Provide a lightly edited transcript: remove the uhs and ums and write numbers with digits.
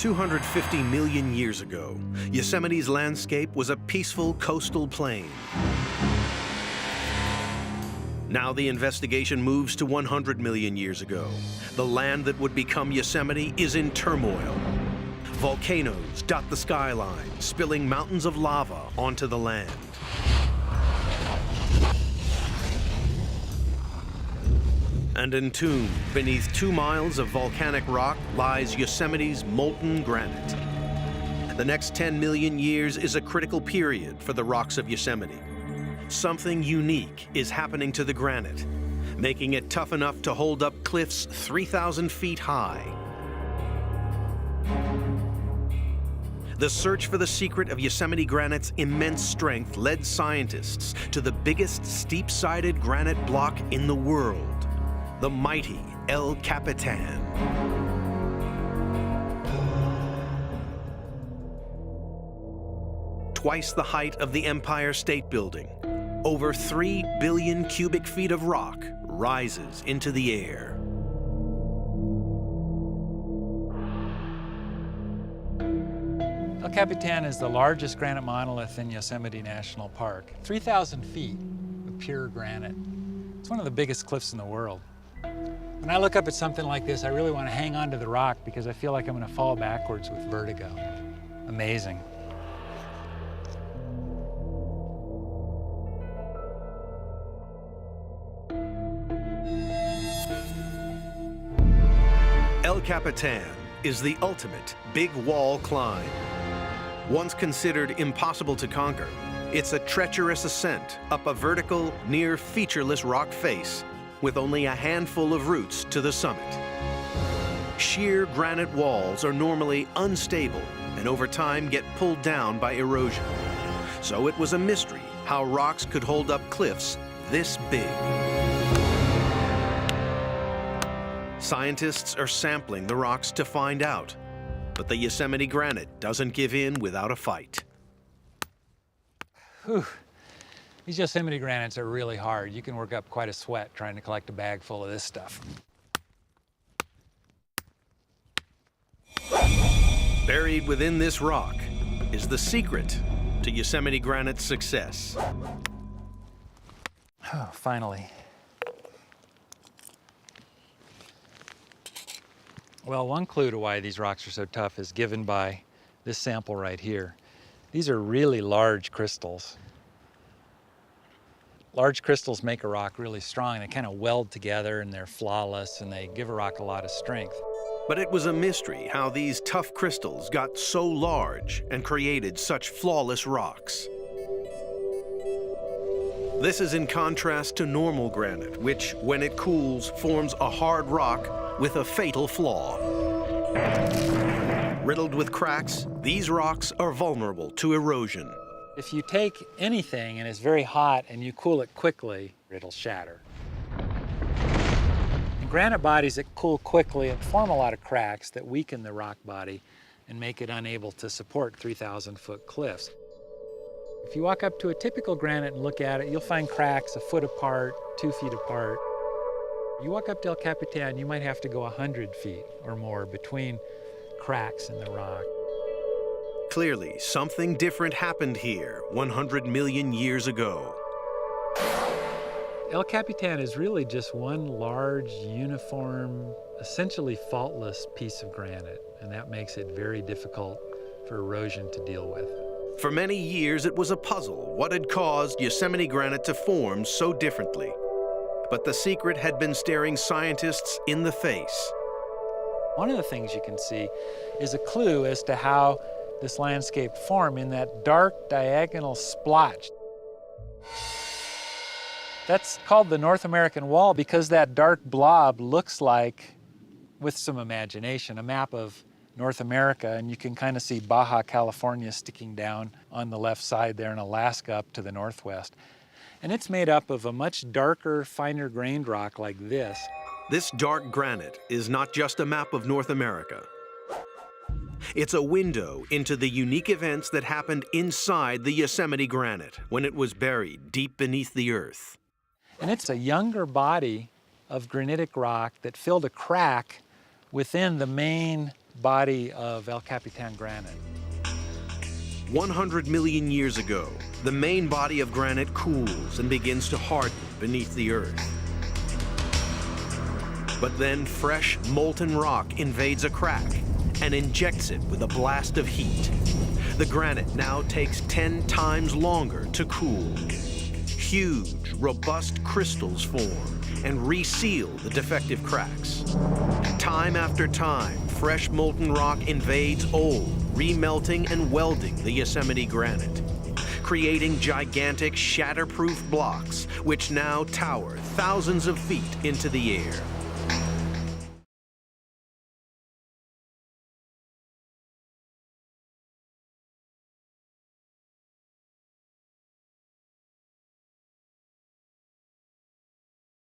250 million years ago, Yosemite's landscape was a peaceful coastal plain. Now the investigation moves to 100 million years ago. The land that would become Yosemite is in turmoil. Volcanoes dot the skyline, spilling mountains of lava onto the land. And entombed beneath 2 miles of volcanic rock lies Yosemite's molten granite. The next 10 million years is a critical period for the rocks of Yosemite. Something unique is happening to the granite, making it tough enough to hold up cliffs 3,000 feet high. The search for the secret of Yosemite granite's immense strength led scientists to the biggest steep-sided granite block in the world, the mighty El Capitan. Twice the height of the Empire State Building, over 3 billion cubic feet of rock rises into the air. El Capitan is the largest granite monolith in Yosemite National Park. 3,000 feet of pure granite. It's one of the biggest cliffs in the world. When I look up at something like this, I really want to hang on to the rock because I feel like I'm going to fall backwards with vertigo. Amazing. El Capitan is the ultimate big wall climb. Once considered impossible to conquer, it's a treacherous ascent up a vertical, near featureless rock face with only a handful of routes to the summit. Sheer granite walls are normally unstable and over time get pulled down by erosion. So it was a mystery how rocks could hold up cliffs this big. Scientists are sampling the rocks to find out, but the Yosemite granite doesn't give in without a fight. Whew. These Yosemite granites are really hard. You can work up quite a sweat trying to collect a bag full of this stuff. Buried within this rock is the secret to Yosemite granite's success. Oh, finally. Well, one clue to why these rocks are so tough is given by this sample right here. These are really large crystals. Large crystals make a rock really strong. They kind of weld together and they're flawless and they give a rock a lot of strength. But it was a mystery how these tough crystals got so large and created such flawless rocks. This is in contrast to normal granite, which, when it cools, forms a hard rock with a fatal flaw. Riddled with cracks, these rocks are vulnerable to erosion. If you take anything and it's very hot and you cool it quickly, it'll shatter. In granite bodies that cool quickly and form a lot of cracks that weaken the rock body and make it unable to support 3,000-foot cliffs. If you walk up to a typical granite and look at it, you'll find cracks 1 foot apart, 2 feet apart. You walk up to El Capitan, you might have to go 100 feet or more between cracks in the rock. Clearly, something different happened here 100 million years ago. El Capitan is really just one large, uniform, essentially faultless piece of granite, and that makes it very difficult for erosion to deal with. For many years, it was a puzzle what had caused Yosemite granite to form so differently. But the secret had been staring scientists in the face. One of the things you can see is a clue as to how this landscape formed in that dark diagonal splotch. That's called the North American Wall because that dark blob looks like, with some imagination, a map of North America, and you can kind of see Baja California sticking down on the left side there and Alaska up to the northwest. And it's made up of a much darker, finer grained rock like this. This dark granite is not just a map of North America. It's a window into the unique events that happened inside the Yosemite granite when it was buried deep beneath the earth. And it's a younger body of granitic rock that filled a crack within the main body of El Capitan granite. 100 million years ago, the main body of granite cools and begins to harden beneath the Earth. But then fresh, molten rock invades a crack and injects it with a blast of heat. The granite now takes 10 times longer to cool. Huge, robust crystals form and reseal the defective cracks. Time after time, fresh molten rock invades old, remelting and welding the Yosemite granite, creating gigantic shatterproof blocks which now tower thousands of feet into the air.